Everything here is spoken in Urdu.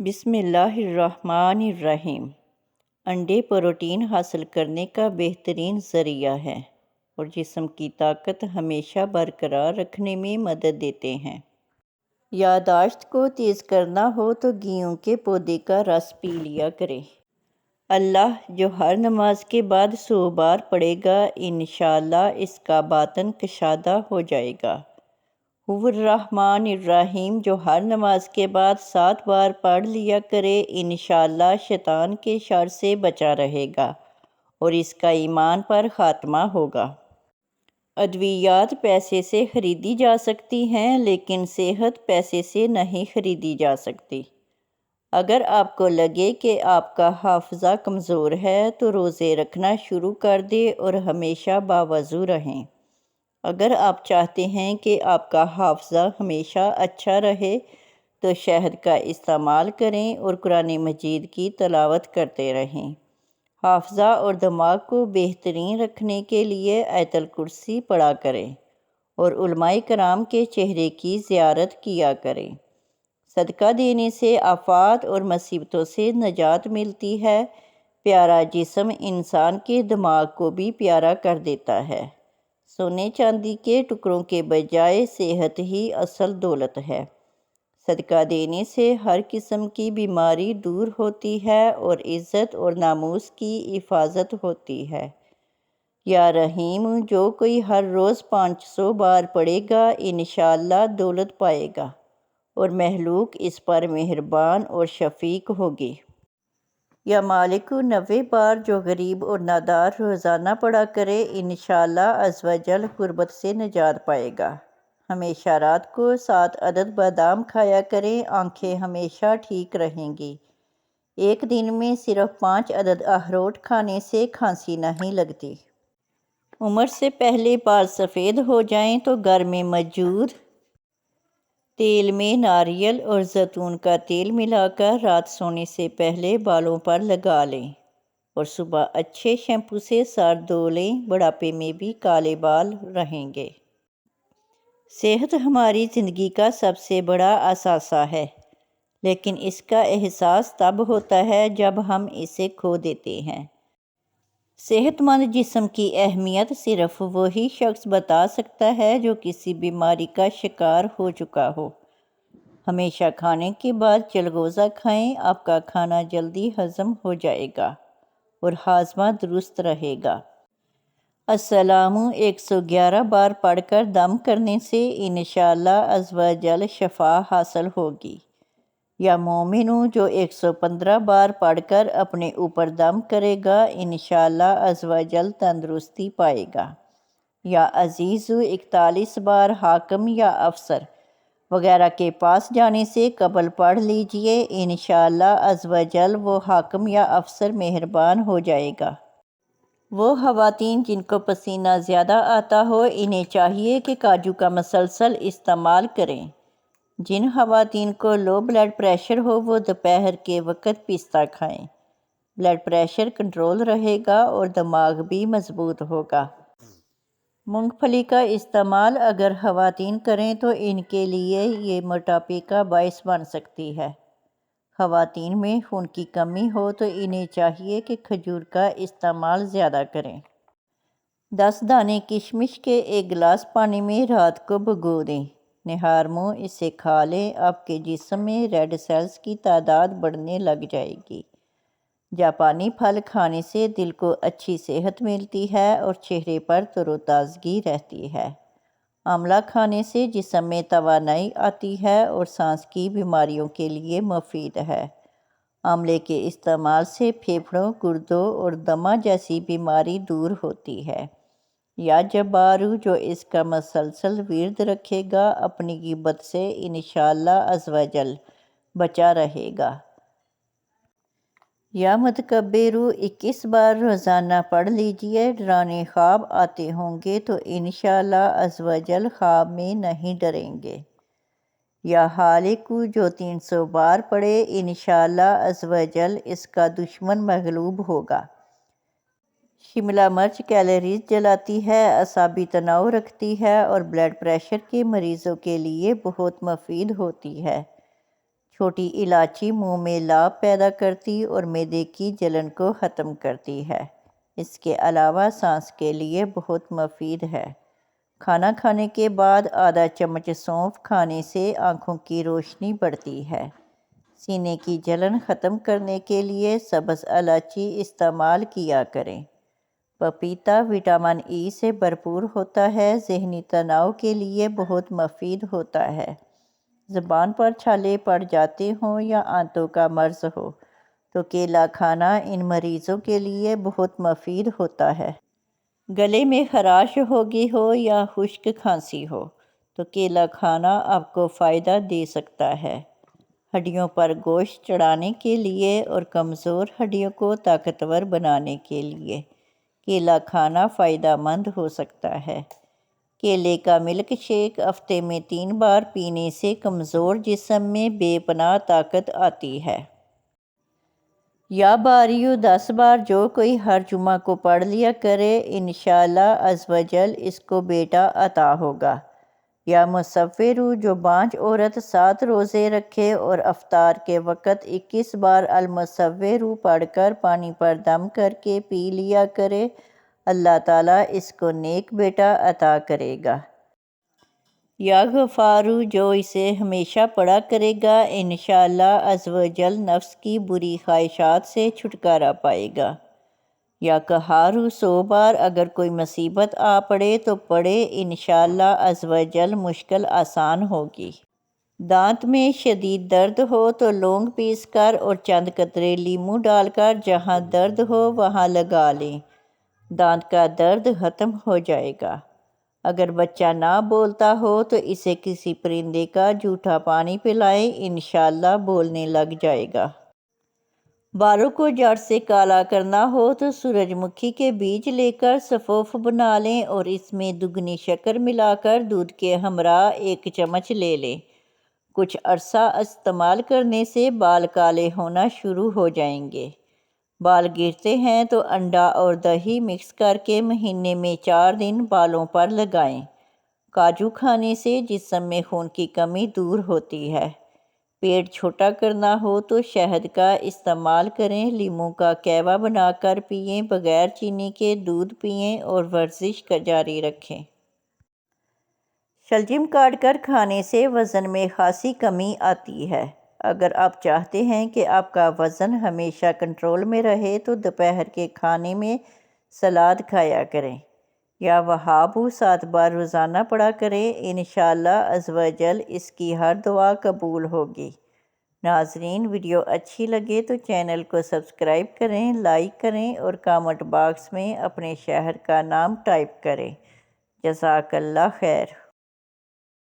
بسم اللہ الرحمن الرحیم۔ انڈے پروٹین حاصل کرنے کا بہترین ذریعہ ہے اور جسم کی طاقت ہمیشہ برقرار رکھنے میں مدد دیتے ہیں۔ یادداشت کو تیز کرنا ہو تو گیہوں کے پودے کا رس پی لیا کرے۔ اللہ جو ہر نماز کے بعد 100 بار پڑھے گا انشاءاللہ اس کا باطن کشادہ ہو جائے گا۔ الرحمن الرحیم جو ہر نماز کے بعد 7 بار پڑھ لیا کرے انشاءاللہ شیطان کے شر سے بچا رہے گا اور اس کا ایمان پر خاتمہ ہوگا۔ ادویات پیسے سے خریدی جا سکتی ہیں لیکن صحت پیسے سے نہیں خریدی جا سکتی۔ اگر آپ کو لگے کہ آپ کا حافظہ کمزور ہے تو روزے رکھنا شروع کر دیں اور ہمیشہ باوضو رہیں۔ اگر آپ چاہتے ہیں کہ آپ کا حافظہ ہمیشہ اچھا رہے تو شہد کا استعمال کریں اور قرآن مجید کی تلاوت کرتے رہیں۔ حافظہ اور دماغ کو بہترین رکھنے کے لیے آیت الکرسی پڑھا کریں اور علماء کرام کے چہرے کی زیارت کیا کریں۔ صدقہ دینے سے آفات اور مصیبتوں سے نجات ملتی ہے۔ پیارا جسم انسان کے دماغ کو بھی پیارا کر دیتا ہے۔ سونے چاندی کے ٹکڑوں کے بجائے صحت ہی اصل دولت ہے۔ صدقہ دینے سے ہر قسم کی بیماری دور ہوتی ہے اور عزت اور ناموس کی حفاظت ہوتی ہے۔ یا رحیم جو کوئی ہر روز 500 بار پڑھے گا انشاءاللہ دولت پائے گا اور مخلوق اس پر مہربان اور شفیق ہوگی۔ یا مالک 90 بار جو غریب اور نادار روزانہ پڑھا کرے انشاءاللہ عز و جل غربت سے نجات پائے گا۔ ہمیشہ رات کو 7 عدد بادام کھایا کریں، آنکھیں ہمیشہ ٹھیک رہیں گی۔ ایک دن میں صرف 5 عدد اخروٹ کھانے سے کھانسی نہیں لگتی۔ عمر سے پہلے بال سفید ہو جائیں تو گھر میں موجود تیل میں ناریل اور زیتون کا تیل ملا کر رات سونے سے پہلے بالوں پر لگا لیں اور صبح اچھے شیمپو سے سر دھو لیں۔ بڑھاپے میں بھی کالے بال رہیں گے۔ صحت ہماری زندگی کا سب سے بڑا اثاثہ ہے لیکن اس کا احساس تب ہوتا ہے جب ہم اسے کھو دیتے ہیں۔ صحت مند جسم کی اہمیت صرف وہی شخص بتا سکتا ہے جو کسی بیماری کا شکار ہو چکا ہو۔ ہمیشہ کھانے کے بعد چلغوزہ کھائیں، آپ کا کھانا جلدی ہضم ہو جائے گا اور ہاضمہ درست رہے گا۔ السلام 111 بار پڑھ کر دم کرنے سے انشاءاللہ عز و جل شفا حاصل ہوگی۔ یا مومنوں جو 115 بار پڑھ کر اپنے اوپر دم کرے گا انشاءاللہ عز و جل تندرستی پائے گا۔ یا عزیزو 41 بار حاکم یا افسر وغیرہ کے پاس جانے سے قبل پڑھ لیجئے انشاءاللہ عز و جل وہ حاکم یا افسر مہربان ہو جائے گا۔ وہ خواتین جن کو پسینہ زیادہ آتا ہو انہیں چاہیے کہ کاجو کا مسلسل استعمال کریں۔ جن خواتین کو لو بلڈ پریشر ہو وہ دوپہر کے وقت پستہ کھائیں۔ بلڈ پریشر کنٹرول رہے گا اور دماغ بھی مضبوط ہوگا۔ مونگ پھلی کا استعمال اگر خواتین کریں تو ان کے لیے یہ موٹاپے کا باعث بن سکتی ہے۔ خواتین میں خون کی کمی ہو تو انہیں چاہیے کہ کھجور کا استعمال زیادہ کریں۔ 10 دانے کشمش کے ایک گلاس پانی میں رات کو بھگو دیں۔ نہار منہ اسے کھا لیں، آپ کے جسم میں ریڈ سیلز کی تعداد بڑھنے لگ جائے گی۔ جاپانی پھل کھانے سے دل کو اچھی صحت ملتی ہے اور چہرے پر تر و تازگی رہتی ہے۔ آملہ کھانے سے جسم میں توانائی آتی ہے اور سانس کی بیماریوں کے لیے مفید ہے۔ آملے کے استعمال سے پھیپھڑوں، گردوں اور دمہ جیسی بیماری دور ہوتی ہے۔ یا جبارو جو اس کا مسلسل ورد رکھے گا اپنی غیبت سے انشاءاللہ عز و جل بچا رہے گا۔ یا متکبرو 21 بار روزانہ پڑھ لیجئے۔ ڈرانے خواب آتے ہوں گے تو انشاءاللہ عز و جل خواب میں نہیں ڈریں گے۔ یا حالقو جو 300 بار پڑھے انشاءاللہ عز و جل اس کا دشمن مغلوب ہوگا۔ شملہ مرچ کیلوریز جلاتی ہے، اعصابی تناؤ رکھتی ہے اور بلڈ پریشر کے مریضوں کے لیے بہت مفید ہوتی ہے۔ چھوٹی الائچی منہ میں لاب پیدا کرتی اور معدے کی جلن کو ختم کرتی ہے۔ اس کے علاوہ سانس کے لیے بہت مفید ہے۔ کھانا کھانے کے بعد آدھا چمچ سونف کھانے سے آنکھوں کی روشنی بڑھتی ہے۔ سینے کی جلن ختم کرنے کے لیے سبز الائچی استعمال کیا کریں۔ پپیتا وٹامن ای سے بھرپور ہوتا ہے، ذہنی تناؤ کے لیے بہت مفید ہوتا ہے۔ زبان پر چھالے پڑ جاتے ہوں یا آنتوں کا مرض ہو تو کیلا کھانا ان مریضوں کے لیے بہت مفید ہوتا ہے۔ گلے میں خراش ہوگی ہو یا خشک کھانسی ہو تو کیلا کھانا آپ کو فائدہ دے سکتا ہے۔ ہڈیوں پر گوشت چڑھانے کے لیے اور کمزور ہڈیوں کو طاقتور بنانے کے لیے کیلا کھانا فائدہ مند ہو سکتا ہے۔ کیلے کا ملک شیک ہفتے میں 3 بار پینے سے کمزور جسم میں بے پناہ طاقت آتی ہے۔ یا باریو 10 بار جو کوئی ہر جمعہ کو پڑھ لیا کرے، انشاءاللہ عز و جل اس کو بیٹا عطا ہوگا۔ یا مصورو جو بانجھ عورت 7 روزے رکھے اور افطار کے وقت 21 بار المصورو پڑھ کر پانی پر دم کر کے پی لیا کرے، اللہ تعالیٰ اس کو نیک بیٹا عطا کرے گا۔ یا غفارو جو اسے ہمیشہ پڑھا کرے گا، انشاءاللہ عز و جل نفس کی بری خواہشات سے چھٹکارا پائے گا۔ یا قہارو 100 بار اگر کوئی مصیبت آ پڑے تو پڑھے، انشاءاللہ عز و جل مشکل آسان ہوگی۔ دانت میں شدید درد ہو تو لونگ پیس کر اور چند قطرے لیموں ڈال کر جہاں درد ہو وہاں لگا لیں، دانت کا درد ختم ہو جائے گا۔ اگر بچہ نہ بولتا ہو تو اسے کسی پرندے کا جھوٹا پانی پلائیں، انشاءاللہ بولنے لگ جائے گا۔ بالوں کو جڑ سے کالا کرنا ہو تو سورج مکھی کے بیج لے کر سفوف بنا لیں اور اس میں دگنی شکر ملا کر دودھ کے ہمراہ 1 چمچ لے لیں۔ کچھ عرصہ استعمال کرنے سے بال کالے ہونا شروع ہو جائیں گے۔ بال گرتے ہیں تو انڈا اور دہی مکس کر کے مہینے میں 4 دن بالوں پر لگائیں۔ کاجو کھانے سے جسم میں خون کی کمی دور ہوتی ہے۔ پیٹ چھوٹا کرنا ہو تو شہد کا استعمال کریں، لیموں کا کہوہ بنا کر پئیں، بغیر چینی کے دودھ پئیں اور ورزش جاری رکھیں۔ شلجم کاٹ کر کھانے سے وزن میں خاصی کمی آتی ہے۔ اگر آپ چاہتے ہیں کہ آپ کا وزن ہمیشہ کنٹرول میں رہے تو دوپہر کے کھانے میں سلاد کھایا کریں۔ یا وہابو 7 بار روزانہ پڑھا کریں، انشاءاللہ عز و جل اس کی ہر دعا قبول ہوگی۔ ناظرین، ویڈیو اچھی لگے تو چینل کو سبسکرائب کریں، لائک کریں اور کامنٹ باکس میں اپنے شہر کا نام ٹائپ کریں۔ جزاک اللہ خیر۔